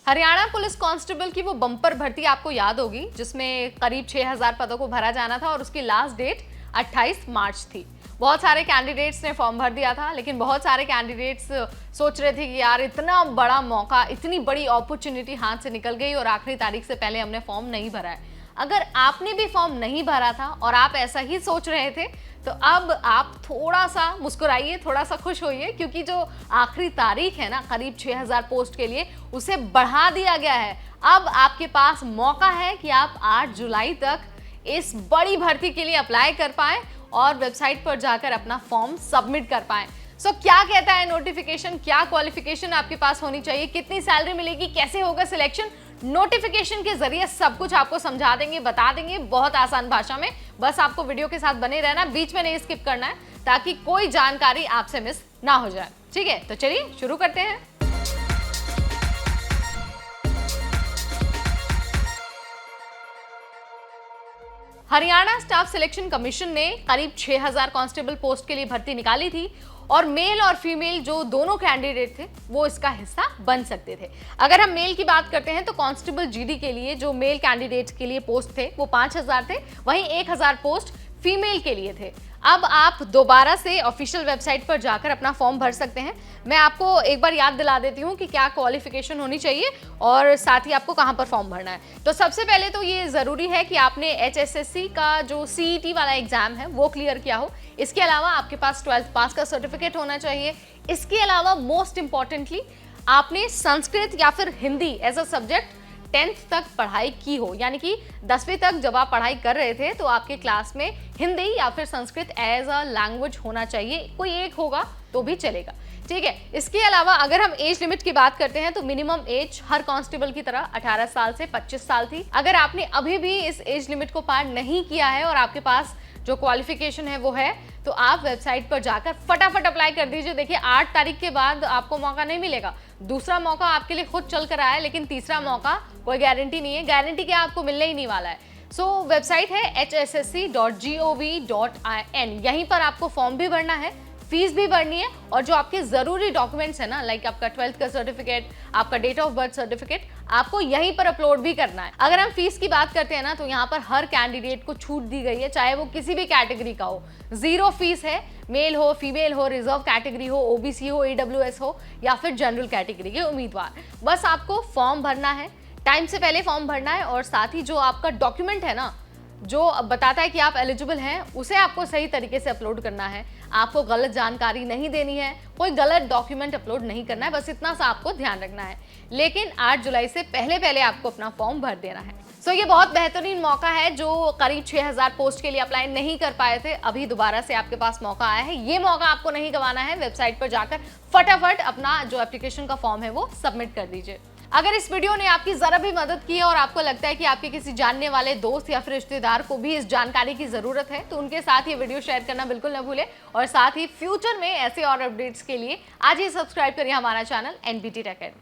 Haryana police constable की वो bumper भर्ती आपको याद होगी जिसमें करीब 6000 पदों को भरा जाना था और उसकी लास्ट डेट 28 मार्च थी। बहुत सारे कैंडिडेट्स ने फॉर्म भर दिया था, लेकिन बहुत सारे कैंडिडेट्स सोच रहे थे कि यार इतना बड़ा मौका, इतनी बड़ी अपॉर्चुनिटी हाथ से निकल गई और आखिरी तारीख से पहले हमने फॉर्म नहीं भरा है। अगर आपने भी फॉर्म नहीं भरा था और आप ऐसा ही सोच रहे थे तो अब आप थोड़ा सा मुस्कुराइए, थोड़ा सा खुश होइए, क्योंकि जो आखिरी तारीख है ना करीब 6000 पोस्ट के लिए, उसे बढ़ा दिया गया है। अब आपके पास मौका है कि आप 8 जुलाई तक इस बड़ी भर्ती के लिए अप्लाई कर पाएं और वेबसाइट पर जाकर अपना फॉर्म सबमिट कर पाएं। सो क्या कहता है नोटिफिकेशन, क्या क्वालिफिकेशन आपके पास होनी चाहिए, कितनी सैलरी मिलेगी, कैसे होगा सिलेक्शन, नोटिफिकेशन के जरिए सब कुछ आपको समझा देंगे, बता देंगे बहुत आसान भाषा में। बस आपको वीडियो के साथ बने रहना, बीच में नहीं स्किप करना है ताकि कोई जानकारी आपसे मिस ना हो जाए। ठीक है, तो चलिए शुरू करते हैं। हरियाणा स्टाफ सिलेक्शन कमीशन ने करीब 6000 कांस्टेबल पोस्ट के लिए भर्ती निकाली थी और मेल और फीमेल जो दोनों कैंडिडेट थे वो इसका हिस्सा बन सकते थे। अगर हम मेल की बात करते हैं तो कांस्टेबल जीडी के लिए जो मेल कैंडिडेट्स के लिए पोस्ट थे वो 5000 थे, वहीं 1000 पोस्ट फीमेल के लिए थे। अब आप दोबारा से ऑफिशियल वेबसाइट पर जाकर अपना फॉर्म भर सकते हैं। मैं आपको एक बार याद दिला देती हूँ कि क्या क्वालिफिकेशन होनी चाहिए और साथ ही आपको कहाँ पर फॉर्म भरना है। तो सबसे पहले तो ये ज़रूरी है कि आपने HSSC का जो CET वाला एग्जाम है वो क्लियर किया हो। इसके अलावा आपके पास 12th पास का सर्टिफिकेट होना चाहिए। इसके अलावा मोस्ट इंपॉर्टेंटली आपने संस्कृत या फिर Hindi as a subject 10th तक पढ़ाई की हो, यानी कि 10वीं तक जब आप पढ़ाई कर रहे थे तो आपके क्लास में हिंदी या फिर संस्कृत एज अ लैंग्वेज होना चाहिए। कोई एक होगा तो भी चलेगा, ठीक है। इसके अलावा अगर हम एज लिमिट की बात करते हैं तो मिनिमम एज हर कांस्टेबल की तरह 18 साल से 25 साल थी। अगर आपने अभी भी इस एज लिमिट को पार नहीं किया है और आपके पास जो क्वालिफिकेशन है वो है, तो आप वेबसाइट पर जाकर फटाफट अप्लाई कर दीजिए। देखिए 8 तारीख के बाद आपको मौका नहीं मिलेगा। दूसरा मौका आपके लिए खुद चल कर आया है, लेकिन तीसरा मौका कोई गारंटी नहीं है। गारंटी क्या, आपको मिलने ही नहीं वाला है। सो वेबसाइट है hssc.gov.in। यहीं पर आपको फॉर्म भी भरना है, फीस भी भरनी है और जो आपके जरूरी डॉक्यूमेंट्स है ना, लाइक आपका 12th का सर्टिफिकेट, आपका डेट ऑफ बर्थ सर्टिफिकेट, आपको यहीं पर अपलोड भी करना है। अगर हम फीस की बात करते हैं ना तो यहाँ पर हर कैंडिडेट को छूट दी गई है, चाहे वो किसी भी कैटेगरी का हो। 0 फीस है, मेल हो, फीमेल हो, रिजर्व कैटेगरी हो, OBC हो, EWS हो या फिर जनरल कैटेगरी के उम्मीदवार। बस आपको फॉर्म भरना है, टाइम से पहले फॉर्म भरना है और साथ ही जो आपका डॉक्यूमेंट है ना जो बताता है कि आप एलिजिबल हैं, उसे आपको सही तरीके से अपलोड करना है। आपको गलत जानकारी नहीं देनी है, कोई गलत डॉक्यूमेंट अपलोड नहीं करना है, बस इतना सा आपको ध्यान रखना है। लेकिन 8 जुलाई से पहले आपको अपना फॉर्म भर देना है। सो ये बहुत बेहतरीन मौका है। जो करीब 6000 पोस्ट के लिए अप्लाई नहीं कर पाए थे, अभी दोबारा से आपके पास मौका आया है। ये मौका आपको नहीं गंवाना है। वेबसाइट पर जाकर फटाफट अपना जो एप्लीकेशन का फॉर्म है वो सबमिट कर दीजिए। अगर इस वीडियो ने आपकी जरा भी मदद की है और आपको लगता है कि आपके किसी जानने वाले दोस्त या फिर रिश्तेदार को भी इस जानकारी की जरूरत है, तो उनके साथ ये वीडियो शेयर करना बिल्कुल न भूलें। और साथ ही फ्यूचर में ऐसे और अपडेट्स के लिए आज ही सब्सक्राइब करिए हमारा चैनल NBT Tech Ed।